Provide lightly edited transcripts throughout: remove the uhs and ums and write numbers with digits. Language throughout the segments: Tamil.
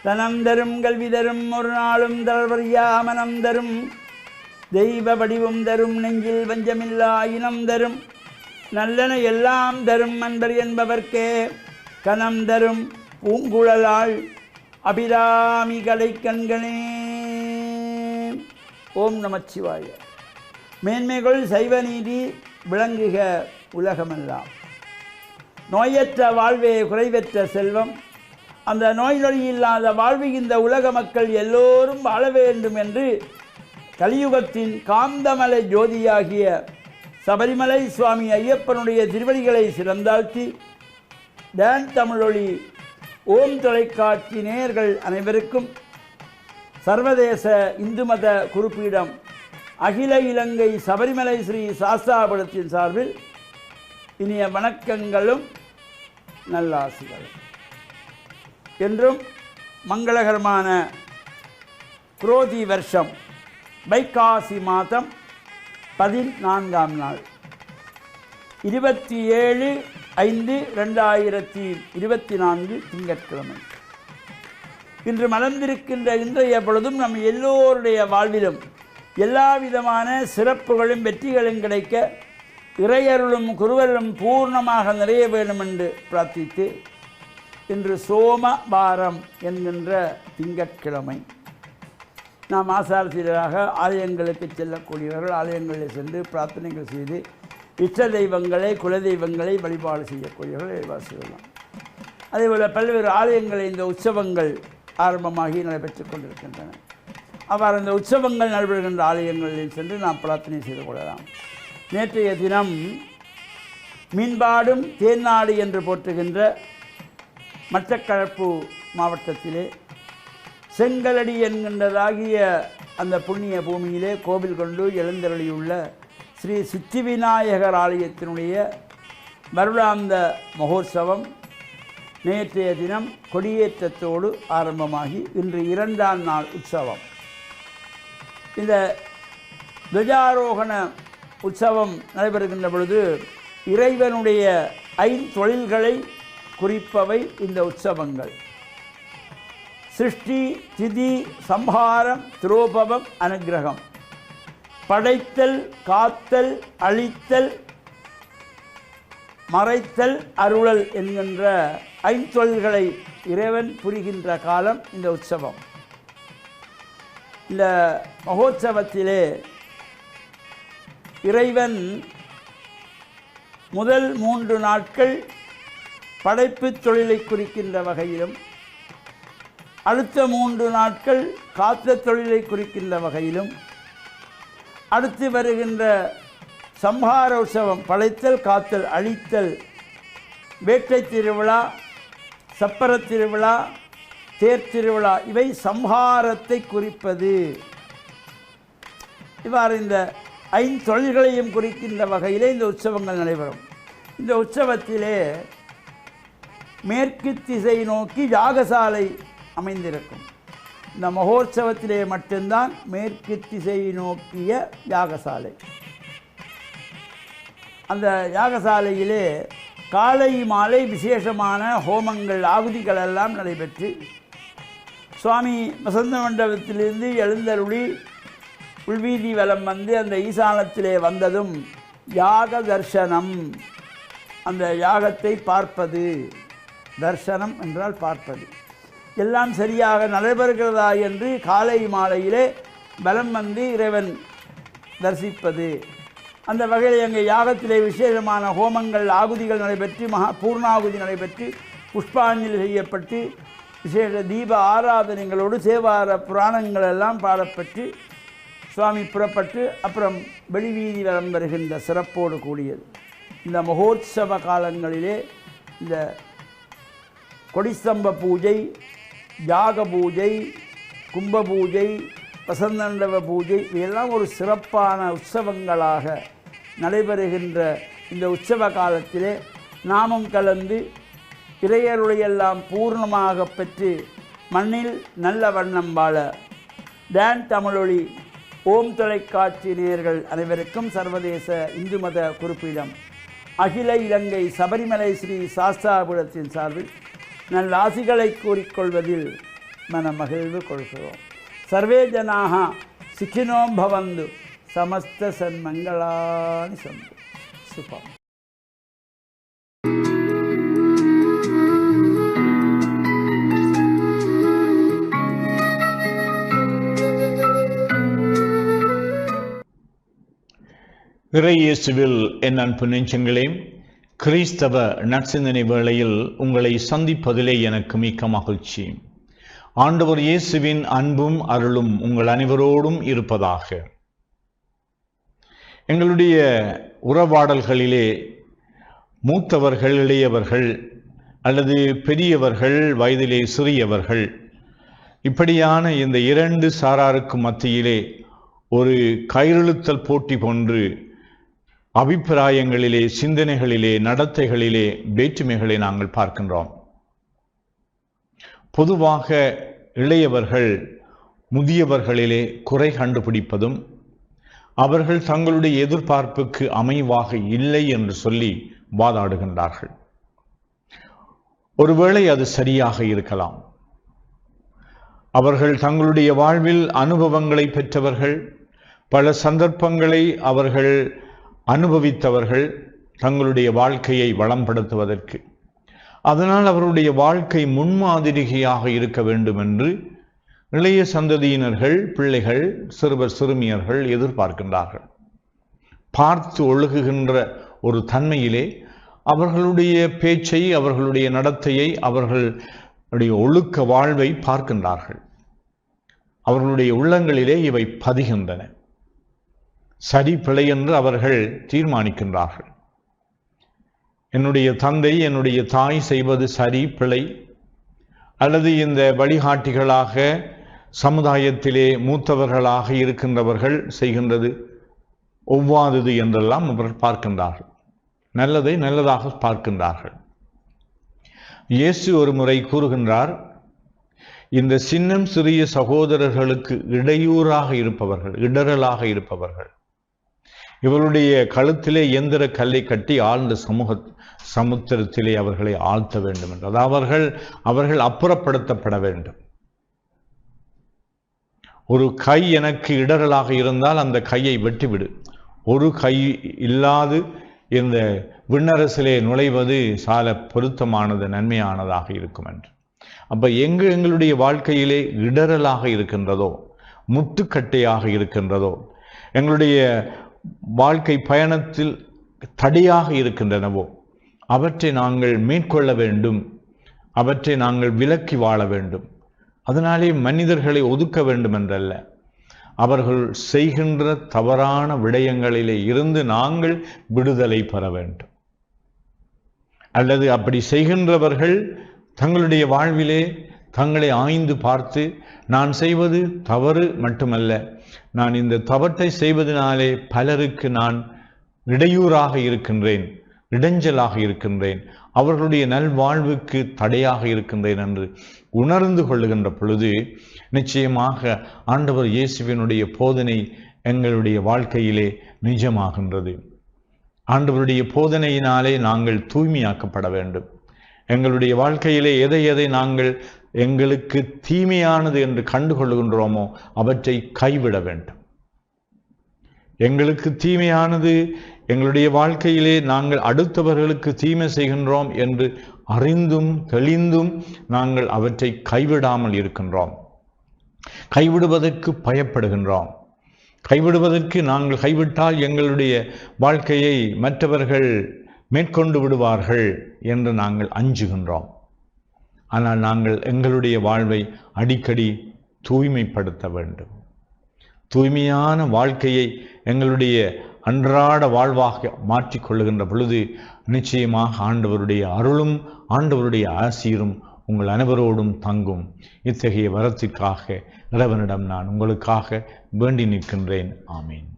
தனம் தரும் கல்வி தரும் ஒரு நாளும் தளர்வறியா மனம் தரும் தெய்வ வடிவம் தரும் நெஞ்சில் வஞ்சமில்லா இனம் தரும் நல்லன எல்லாம் தரும் அன்பர் என்பவர்க்கே கனம் தரும் பூங்குழலாள் அபிராமி கலை கண்களே. ஓம் நமச்சிவாய. மேன்மைகள் சைவ நீதி விளங்குக உலகமெல்லாம். நோயற்ற வாழ்வே குறைவற்ற செல்வம். அந்த நோய் நொடி இல்லாத வாழ்வு இந்த உலக மக்கள் எல்லோரும் வாழ வேண்டும் என்று கலியுகத்தின் காந்தமலை ஜோதியாகிய சபரிமலை சுவாமி ஐயப்பனுடைய திருவடிகளை சிறந்தாழ்த்தி டான் தமிழொலி ஓம் தொலைக்காட்சி நேயர்கள் அனைவருக்கும் சர்வதேச இந்து மத குருப்பீடம் அகில இலங்கை சபரிமலை ஸ்ரீ சாஸ்தாபுரத்தின் சார்பில் இனிய வணக்கங்களும் நல்லாசிகளும். என்றும் மங்களகரமான குரோதி வருஷம் வைகாசி மாதம் 14ஆம் நாள் 27/5/2024 திங்கட்கிழமை. இன்று மலர்ந்திருக்கின்ற இன்றைய பொழுதும் நம் எல்லோருடைய வாழ்விலும் எல்லா விதமான சிறப்புகளும் வெற்றிகளும் கிடைக்க இறையருளும் குருவருளும் பூர்ணமாக நிறைய வேண்டும் என்று பிரார்த்தித்து இன்று சோமவாரம் என்கின்ற திங்கட்கிழமை. நாம் ஆசாரத்தினராக ஆலயங்களுக்கு செல்லக்கூடியவர்கள் ஆலயங்களில் சென்று பிரார்த்தனைகள் செய்து இஷ்ட தெய்வங்களை குலதெய்வங்களை வழிபாடு செய்யக்கூடியவர்கள் வழிபாடு செய்யலாம். அதேபோல் பல்வேறு ஆலயங்களில் இந்த உற்சவங்கள் ஆரம்பமாகி நடைபெற்றுக் கொண்டிருக்கின்றன. அவ்வாறு இந்த உற்சவங்கள் நடைபெறுகின்ற ஆலயங்களில் சென்று நாம் பிரார்த்தனை செய்து கொள்ளலாம். நேற்றைய தினம் மீன்பாடும் தேன்னாடு என்று போற்றுகின்ற மட்டக்களப்பு மாவட்டத்திலே செங்கலடி என்கின்றதாகிய அந்த புண்ணிய பூமியிலே கோவில் கொண்டு எழுந்தருளியுள்ள ஸ்ரீ சித்தி விநாயகர் ஆலயத்தினுடைய வருடாந்த மகோத்சவம் நேற்றைய தினம் கொடியேற்றத்தோடு ஆரம்பமாகி இன்று 2ஆம் நாள் உற்சவம். இந்த துவஜாரோகண உற்சவம் நடைபெறுகின்ற பொழுது இறைவனுடைய 5 தொழில்களை குறிப்பவை இந்த உற்சவங்கள். சிருஷ்டி, திதி, சம்ஹாரம், திரோபவம், அனுக்கிரகம். படைத்தல், காத்தல், அழித்தல், மறைத்தல், அருளல் என்கின்ற 5 தொழில்களை இறைவன் புரிகின்ற காலம் இந்த உற்சவம். இந்த மகோத்சவத்திலே இறைவன் முதல் 3 நாட்கள் படைப்பு தொழிலை குறிக்கின்ற வகையிலும் அடுத்த 3 நாட்கள் காத்த தொழிலை குறிக்கின்ற வகையிலும் அடுத்து வருகின்ற சம்ஹார உற்சவம் படைத்தல், காத்தல், அழித்தல், வேட்டை திருவிழா, சப்பர திருவிழா, தேர் திருவிழா இவை சம்ஹாரத்தை குறிப்பது. இவ்வாறு இந்த 5 தொழில்களையும் குறிக்கின்ற வகையிலே இந்த உற்சவங்கள் நடைபெறும். இந்த உற்சவத்திலே மேற்கு திசை நோக்கி யாகசாலை அமைந்திருக்கும். இந்த மகோற்சவத்திலே மட்டும்தான் மேற்கு திசை நோக்கிய யாகசாலை. அந்த யாகசாலையிலே காலை மாலை விசேஷமான ஹோமங்கள் ஆகுதிகள் எல்லாம் நடைபெற்று சுவாமி வசந்த மண்டபத்திலிருந்து எழுந்தருளி உள்வீதி வலம் வந்து அந்த ஈசானத்திலே வந்ததும் யாக தர்சனம், அந்த யாகத்தை பார்ப்பது. தர்சனம் என்றால் பார்ப்பது. எல்லாம் சரியாக நடைபெறுகிறதா என்று காலை மாலையிலே பலம் வந்து இறைவன் தரிசிப்பது. அந்த வகையில் எங்கள் யாகத்திலே விசேஷமான ஹோமங்கள் ஆகுதிகள் நடைபெற்று பூர்ணாகுதி நடைபெற்று புஷ்பாஞ்சலி செய்யப்பட்டு விசேஷ தீப ஆராதனைகளோடு சேவார புராணங்கள் எல்லாம் பாடப்பட்டு சுவாமி புறப்பட்டு அப்புறம் வெளிவீதி வலம் வருகின்ற சிறப்போடு கூடியது. இந்த மகோத்சவ காலங்களிலே இந்த கொடிஸ்தம்ப பூஜை, யாக பூஜை, கும்ப பூஜை, வசந்தண்டவ பூஜை இவையெல்லாம் ஒரு சிறப்பான உற்சவங்களாக நடைபெறுகின்ற இந்த உற்சவ காலத்திலே நாமும் கலந்து இறையருடையெல்லாம் பூர்ணமாக பெற்று மண்ணில் நல்ல வண்ணம் வாழ டான் தமிழொலி ஓம் தொலைக்காட்சி நேயர்கள் அனைவருக்கும் சர்வதேச இந்து மத குருப்பீடம் அகில இலங்கை சபரிமலை ஸ்ரீ சாஸ்தாபுரத்தின் சார்பில் நல்ல ஆசிகளை கூறிக்கொள்வதில் மனமகிழ்வு கொள்கிறோம். சர்வே ஜனாக சுகினோ பவந்து, சமஸ்த சன்மங்களானி சந்து. சுபம். இறையேசுவில் என் அன்பு நெஞ்சங்களே, கிறிஸ்தவ நற்சிந்தனை வேளையில் உங்களை சந்திப்பதிலே எனக்கு மிக்க மகிழ்ச்சி. ஆண்டவர் இயேசுவின் அன்பும் அருளும் உங்கள் அனைவரோடும் இருப்பதாக. எங்களுடைய உறவாடல்களிலே மூத்தவர்கள், இளையவர்கள் அல்லது பெரியவர்கள், வயதிலே சிறியவர்கள், இப்படியான இந்த இரண்டு சாராருக்கு மத்தியிலே ஒரு கயிறுழுத்தல் போட்டி போன்று அபிப்பிராயங்களிலே, சிந்தனைகளிலே, நடத்தைகளிலே வேற்றுமைகளை நாங்கள் பார்க்கின்றோம். பொதுவாக இளையவர்கள் முதியவர்களிலே குறை கண்டுபிடிப்பதும், அவர்கள் தங்களுடைய எதிர்பார்ப்புக்கு அமைவாக இல்லை என்று சொல்லி வாதாடுகின்றார்கள். ஒருவேளை அது சரியாக இருக்கலாம். அவர்கள் தங்களுடைய வாழ்வில் அனுபவங்களை பெற்றவர்கள், பல சந்தர்ப்பங்களை அவர்கள் அனுபவித்தவர்கள் தங்களுடைய வாழ்க்கையை வளம்படுத்துவதற்கு. அதனால் அவருடைய வாழ்க்கை முன்மாதிரியாக இருக்க வேண்டும் என்று இளைய சந்ததியினர்கள், பிள்ளைகள், சிறுவர் சிறுமியர்கள் எதிர்பார்க்கின்றார்கள். பார்த்து ஒழுகுகின்ற ஒரு தன்மையிலே அவர்களுடைய பேச்சை, அவர்களுடைய நடத்தையை, அவர்களுடைய ஒழுக்க வாழ்வை பார்க்கின்றார்கள். அவர்களுடைய உள்ளங்களிலே இவை பதிகின்றன. சரி பிழை என்று அவர்கள் தீர்மானிக்கின்றார்கள். என்னுடைய தந்தை, என்னுடைய தாய் செய்வது சரி பிழை, அல்லது இந்த வழிகாட்டிகளாக சமுதாயத்திலே மூத்தவர்களாக இருக்கின்றவர்கள் செய்கின்றது ஒவ்வாதது என்றெல்லாம் அவர்கள் பார்க்கின்றார்கள். நல்லதை நல்லதாக பார்க்கின்றார்கள். இயேசு ஒரு முறை கூறுகின்றார், இந்த சின்னம் சிறிய சகோதரர்களுக்கு இடையூறாக இருப்பவர்கள், இடரலாக இருப்பவர்கள், இவருடைய கழுத்திலே எந்திர கல்லை கட்டி ஆழ்ந்த சமுத்திரத்திலே அவர்களை ஆழ்த்த வேண்டும் என்று, அதாவது அவர்கள் அப்புறப்படுத்தப்பட வேண்டும். ஒரு கை எனக்கு இடரலாக இருந்தால் அந்த கையை வெட்டிவிடு. ஒரு கை இல்லாது இந்த விண்ணரசிலே நுழைவது சால பொருத்தமானது, நன்மையானதாக இருக்கும் என்று. அப்ப எங்களுடைய வாழ்க்கையிலே இடரலாக இருக்கின்றதோ, முட்டுக்கட்டையாக இருக்கின்றதோ, எங்களுடைய வாழ்க்கை பயணத்தில் தடையாக இருக்கின்றனவோ, அவற்றை நாங்கள் மேற்கொள்ள வேண்டும், அவற்றை நாங்கள் விலக்கி வாழ வேண்டும். அதனாலே மனிதர்களை ஒதுக்க வேண்டும் என்றல்ல, அவர்கள் செய்கின்ற தவறான விடயங்களிலே இருந்து நாங்கள் விடுதலை பெற வேண்டும். அல்லது அப்படி செய்கின்றவர்கள் தங்களுடைய வாழ்விலே தங்களை ஆய்ந்து பார்த்து, நான் செய்வது தவறு மட்டுமல்ல, நான் இந்த தவற்றை செய்வதனாலே பலருக்கு நான் இடையூறாக இருக்கின்றேன், இடைஞ்சலாக இருக்கின்றேன், அவர்களுடைய நல்வாழ்வுக்கு தடையாக இருக்கின்றேன் என்று உணர்ந்து கொள்ளுகின்ற பொழுது நிச்சயமாக ஆண்டவர் இயேசுவினுடைய போதனை எங்களுடைய வாழ்க்கையிலே நிஜமாகின்றது. ஆண்டவருடைய போதனையினாலே நாங்கள் தூய்மையாக்கப்பட வேண்டும். எங்களுடைய வாழ்க்கையிலே எதை எதை நாங்கள் எங்களுக்கு தீமையானது என்று கண்டுகொள்கின்றோமோ அவற்றை கைவிட வேண்டும். எங்களுக்கு தீமையானது, எங்களுடைய வாழ்க்கையிலே நாங்கள் அடுத்தவர்களுக்கு தீமை செய்கின்றோம் என்று அறிந்தும் தெளிந்தும் நாங்கள் அவற்றை கைவிடாமல் இருக்கின்றோம். கைவிடுவதற்கு பயப்படுகின்றோம். கைவிடுவதற்கு நாங்கள் கைவிட்டால் எங்களுடைய வாழ்க்கையை மற்றவர்கள் மேற்கொண்டு விடுவார்கள் என்று நாங்கள் அஞ்சுகின்றோம். ஆனால் நாங்கள் எங்களுடைய வாழ்வை அடிக்கடி தூய்மைப்படுத்த வேண்டும். தூய்மையான வாழ்க்கையை எங்களுடைய அன்றாட வாழ்வாக மாற்றிக்கொள்ளுகின்ற பொழுது நிச்சயமாக ஆண்டவருடைய அருளும் ஆண்டவருடைய ஆசீரும் உங்கள் அனைவரோடும் தங்கும். இத்தகைய வரத்திற்காக இறைவனிடம் நான் உங்களுக்காக வேண்டி நிற்கின்றேன். ஆமீன்.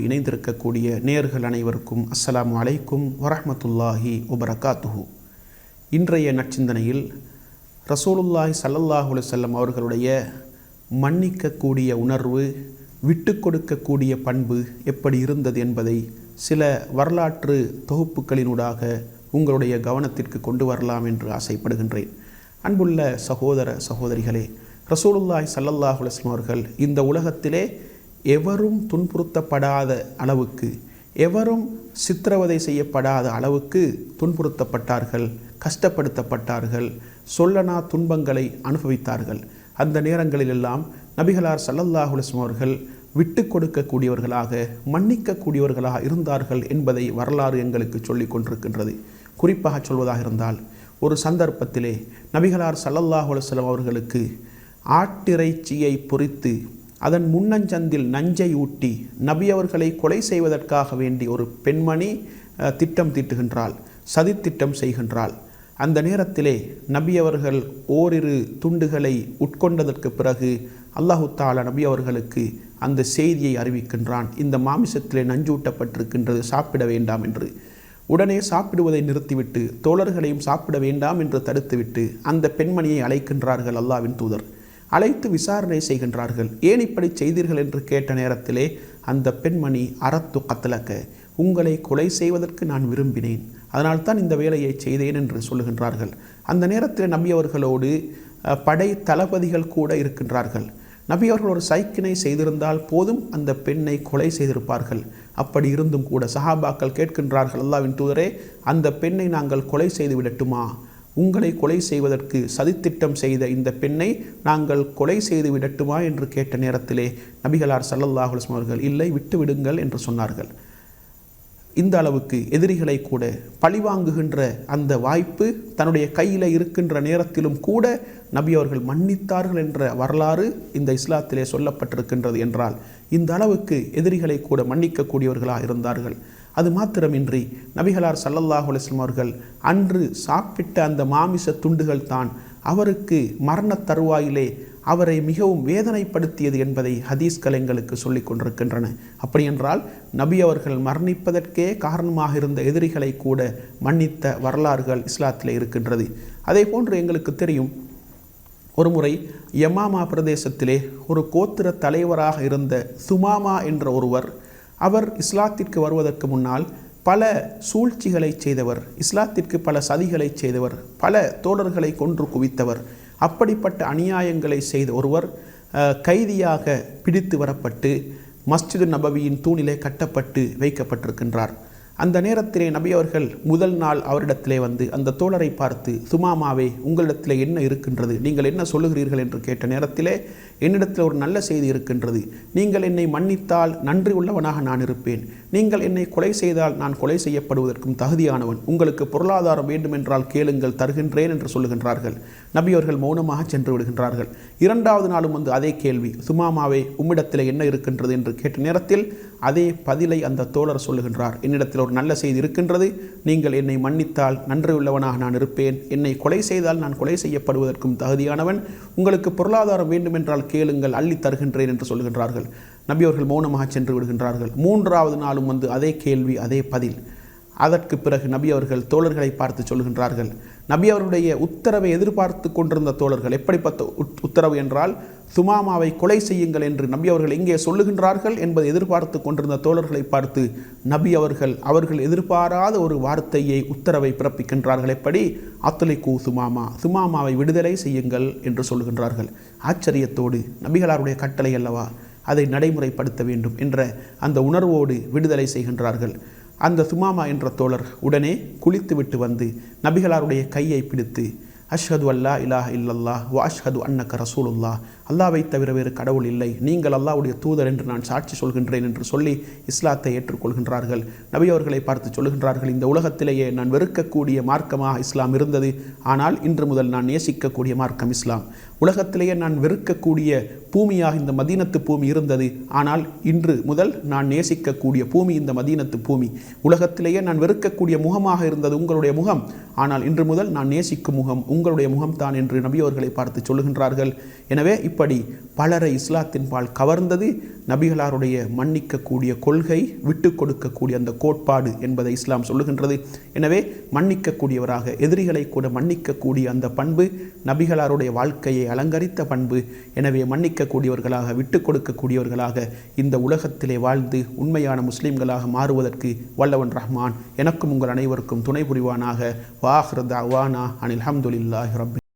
இணைந்திருக்கக்கூடிய நேயர்கள் அனைவருக்கும் அஸ்ஸலாமு அலைக்கும் வரஹ்மத்துல்லாஹி வபரகாத்துஹு. இன்றைய நற்சிந்தனையில் ரசூலுல்லாஹி ஸல்லல்லாஹு அலைஹி வஸல்லம் அவர்களுடைய மன்னிக்கக்கூடிய உணர்வு, விட்டு கொடுக்கக்கூடிய பண்பு எப்படி இருந்தது என்பதை சில வரலாற்று தொகுப்புகளினூடாக உங்களுடைய கவனத்திற்கு கொண்டு வரலாம் என்று ஆசைப்படுகின்றேன். அன்புள்ள சகோதர சகோதரிகளே, ரசூலுல்லாஹி ஸல்லல்லாஹு அலைஹி வஸல்லம் அவர்கள் இந்த உலகத்திலே எவரும் துன்புறுத்தப்படாத அளவுக்கு, எவரும் சித்திரவதை செய்யப்படாத அளவுக்கு துன்புறுத்தப்பட்டார்கள், கஷ்டப்படுத்தப்பட்டார்கள், சொல்லனா துன்பங்களை அனுபவித்தார்கள். அந்த நேரங்களிலெல்லாம் நபிகளார் ஸல்லல்லாஹு அலைஹி வஸல்லம் அவர்கள் விட்டு கொடுக்கக்கூடியவர்களாக, மன்னிக்கக்கூடியவர்களாக இருந்தார்கள் என்பதை வரலாறு எங்களுக்கு சொல்லிக் கொண்டிருக்கின்றது. குறிப்பாக சொல்வதாக இருந்தால், ஒரு சந்தர்ப்பத்திலே நபிகளார் ஸல்லல்லாஹு அலைஹி வஸல்லம் அவர்களுக்கு ஆட்டிறைச்சியை பொரித்து அதன் முன்னஞ்சந்தில் நஞ்சை ஊட்டி நபி அவர்களை கொலை செய்வதற்காக வேண்டி ஒரு பெண்மணி திட்டம் தீட்டுகின்றாள், சதித்திட்டம் செய்கின்றாள். அந்த நேரத்திலே நபி அவர்கள் ஓரிரு துண்டுகளை உட்கொண்டதற்கு பிறகு அல்லாஹு தஆலா நபி அவர்களுக்கு அந்த செய்தியை அறிவிக்கின்றான், இந்த மாமிசத்திலே நஞ்சூட்டப்பட்டிருக்கின்றது, சாப்பிட வேண்டாம் என்று. உடனே சாப்பிடுவதை நிறுத்திவிட்டு தோழர்களையும் சாப்பிட வேண்டாம் என்று தடுத்துவிட்டு அந்த பெண்மணியை அழைக்கின்றார்கள் அல்லாஹ்வின் தூதர். அழைத்து விசாரணை செய்கின்றார்கள். ஏன் இப்படி செய்தீர்கள் என்று கேட்ட நேரத்திலே அந்த பெண்மணி, அரத்து கத்தலக்க, உங்களை கொலை செய்வதற்கு நான் விரும்பினேன், அதனால்தான் இந்த வேலையை செய்தேன் என்று சொல்லுகின்றார்கள். அந்த நேரத்தில் நபி அவர்களோடு படை தளபதிகள் கூட இருக்கின்றார்கள். நபி அவர்கள் ஒரு சைக்கினை செய்திருந்தால் போதும் அந்த பெண்ணை கொலை செய்திருப்பார்கள். அப்படி இருந்தும் கூட சஹாபாக்கள் கேட்கின்றார்கள், அல்லாஹ்வின் தூதரே, அந்த பெண்ணை நாங்கள் கொலை செய்து விடட்டுமா? உங்களை கொலை செய்வதற்கு சதித்திட்டம் செய்த இந்த பெண்ணை நாங்கள் கொலை செய்து விடட்டுமா என்று கேட்ட நேரத்திலே நபிகளார் ஸல்லல்லாஹு அலைஹி வஸல்லம் அவர்கள், இல்லை, விட்டு விடுங்கள் என்று சொன்னார்கள். இந்த அளவுக்கு எதிரிகளை கூட பழிவாங்குகின்ற அந்த வாய்ப்பு தன்னுடைய கையில் இருக்கின்ற நேரத்திலும் கூட நபி அவர்கள் மன்னித்தார்கள் என்ற வரலாறு இந்த இஸ்லாத்திலே சொல்லப்பட்டிருக்கின்றது என்றால், இந்த அளவுக்கு எதிரிகளை கூட மன்னிக்கக்கூடியவர்களாக இருந்தார்கள். அது மாத்திரமின்றி நபிகளார் ஸல்லல்லாஹு அலைஹி வஸல்லம் அவர்கள் அன்று சாப்பிட்ட அந்த மாமிச துண்டுகள் தான் அவருக்கு மரண தருவாயிலே அவரை மிகவும் வேதனைப்படுத்தியது என்பதை ஹதீஸ்கள் எங்களுக்கு சொல்லிக் கொண்டிருக்கின்றன. அப்படியென்றால் நபி அவர்கள் மரணிப்பதற்கே காரணமாக இருந்த எதிரிகளை கூட மன்னித்த வரலாறுகள் இஸ்லாத்திலே இருக்கின்றது. அதே போன்று எங்களுக்கு தெரியும், ஒரு முறை யமாமா பிரதேசத்திலே ஒரு கோத்திர தலைவராக இருந்த சுமாமா என்ற ஒருவர், அவர் இஸ்லாத்திற்கு வருவதற்கு முன்னால் பல சூழ்ச்சிகளை செய்தவர், இஸ்லாத்திற்கு பல சதிகளை செய்தவர், பல தோழர்களை கொன்று குவித்தவர். அப்படிப்பட்ட அநியாயங்களை செய்த ஒருவர் கைதியாக பிடித்து வரப்பட்டு மஸ்ஜிது நபவியின் தூணிலே கட்டப்பட்டு வைக்கப்பட்டிருக்கின்றார். அந்த நேரத்திலே நபி அவர்கள் முதல் நாள் அவரிடத்திலே வந்து அந்த தோழரை பார்த்து, சுமாமாவே, உங்களிடத்திலே என்ன இருக்கின்றது, நீங்கள் என்ன சொல்லுகிறீர்கள் என்று கேட்ட நேரத்திலே, என்னிடத்தில் ஒரு நல்ல செய்தி இருக்கின்றது, நீங்கள் என்னை மன்னித்தால் நன்றி உள்ளவனாக நான் இருப்பேன், நீங்கள் என்னை கொலை செய்தால் நான் கொலை செய்யப்படுவதற்கும் தகுதியானவன், உங்களுக்கு பொருளாதாரம் வேண்டுமென்றால் கேளுங்கள், தருகின்றேன் என்று சொல்லுகின்றார்கள். நபி அவர்கள் மௌனமாக சென்று விடுகின்றார்கள். இரண்டாவது நாளும் வந்து அதே கேள்வி, சுமாமாவே, உம்மிடத்தில் என்ன இருக்கின்றது என்று கேட்ட நேரத்தில் அதே பதிலை அந்த தோழர் சொல்லுகின்றார், என்னிடத்தில் ஒரு நல்ல செய்தி இருக்கின்றது, நீங்கள் என்னை மன்னித்தால் நன்றியுள்ளவனாக நான் இருப்பேன், என்னை கொலை செய்தால் நான் கொலை செய்யப்படுவதற்கும் தகுதியானவன், உங்களுக்கு பொருளாதாரம் வேண்டுமென்றால் கேளுங்கள், அள்ளி தருகின்றேன் என்று சொல்லுகின்றார்கள். நபி அவர்கள் மௌனமாக சென்று விடுகின்றார்கள். மூன்றாவது நாளும் வந்து அதே கேள்வி, அதே பதில். அதற்கு பிறகு நபி அவர்கள் தோழர்களை பார்த்து சொல்லுகின்றார்கள், நபி அவருடைய உத்தரவை எதிர்பார்த்து கொண்டிருந்த தோழர்கள், எப்படிப்பட்ட உத்தரவு என்றால், சுமாமாவை கொலை செய்யுங்கள் என்று நபி அவர்கள் எங்கே சொல்லுகின்றார்கள் என்பதை எதிர்பார்த்து கொண்டிருந்த தோழர்களை பார்த்து நபி அவர்கள் எதிர்பாராத ஒரு வார்த்தையை, உத்தரவை பிறப்பிக்கின்றார்கள். எப்படி? அத்லிகு சுமாமா, சுமாமாவை விடுதலை செய்யுங்கள் என்று சொல்லுகின்றார்கள். ஆச்சரியத்தோடு, நபிகளாருடைய கட்டளை அல்லவா, அதை நடைமுறைப்படுத்த வேண்டும் என்ற அந்த உணர்வோடு விடுதலை செய்கின்றார்கள். அந்த சுமாமா என்ற தோழர் உடனே குளித்துவிட்டு வந்து நபிகளாருடைய கையை பிடித்து, அஷ்ஹது அல்லா இலாஹ இல்லல்லாஹ் வ அஷ்ஹது அன்னக ரசூலுல்லாஹ், அல்லாஹ்வை தவிர வேறு கடவுள் இல்லை, நீங்கள் அல்லாஹ்வுடைய தூதர் என்று நான் சாட்சி சொல்கின்றேன் என்று சொல்லி இஸ்லாத்தை ஏற்றுக்கொள்கின்றார்கள். நபி அவர்களை பார்த்து சொல்கின்றார்கள், இந்த உலகத்திலேயே நான் வெறுக்கக்கூடிய மார்க்கமாக இஸ்லாம் இருந்தது, ஆனால் இன்று முதல் நான் நேசிக்கக்கூடிய மார்க்கம் இஸ்லாம். உலகத்திலேயே நான் வெறுக்கக்கூடிய பூமியாக இந்த மதீனத்து பூமி இருந்தது, ஆனால் இன்று முதல் நான் நேசிக்கக்கூடிய பூமி இந்த மதீனத்து பூமி. உலகத்திலேயே நான் வெறுக்கக்கூடிய முகமாக இருந்தது உங்களுடைய முகம், ஆனால் இன்று முதல் நான் நேசிக்கும் முகம் உங்களுடைய முகம்தான் என்று நபி அவர்களை பார்த்து சொல்லுகின்றார்கள். எனவே இப்படி பலரை இஸ்லாத்தின் பால் கவர்ந்தது நபிகளாருடைய மன்னிக்கக்கூடிய கொள்கை, விட்டு கொடுக்கக்கூடிய அந்த கோட்பாடு என்பதை இஸ்லாம் சொல்லுகின்றது. எனவே மன்னிக்கக்கூடியவராக, எதிரிகளை கூட மன்னிக்கக்கூடிய அந்த பண்பு நபிகளாருடைய வாழ்க்கையை அலங்கரித்த பண்பு. எனவே மன்னிக்கக்கூடியவர்களாக, விட்டு கொடுக்கக்கூடியவர்களாக இந்த உலகத்திலே வாழ்ந்து உண்மையான முஸ்லிம்களாக மாறுவதற்கு வல்லவன் ரஹ்மான் எனக்கும் உங்கள் அனைவருக்கும் துணை புரிவானாக. வாஹிர் தஅவானா அனில் ஹம்துலில்லாஹி ரப்பில்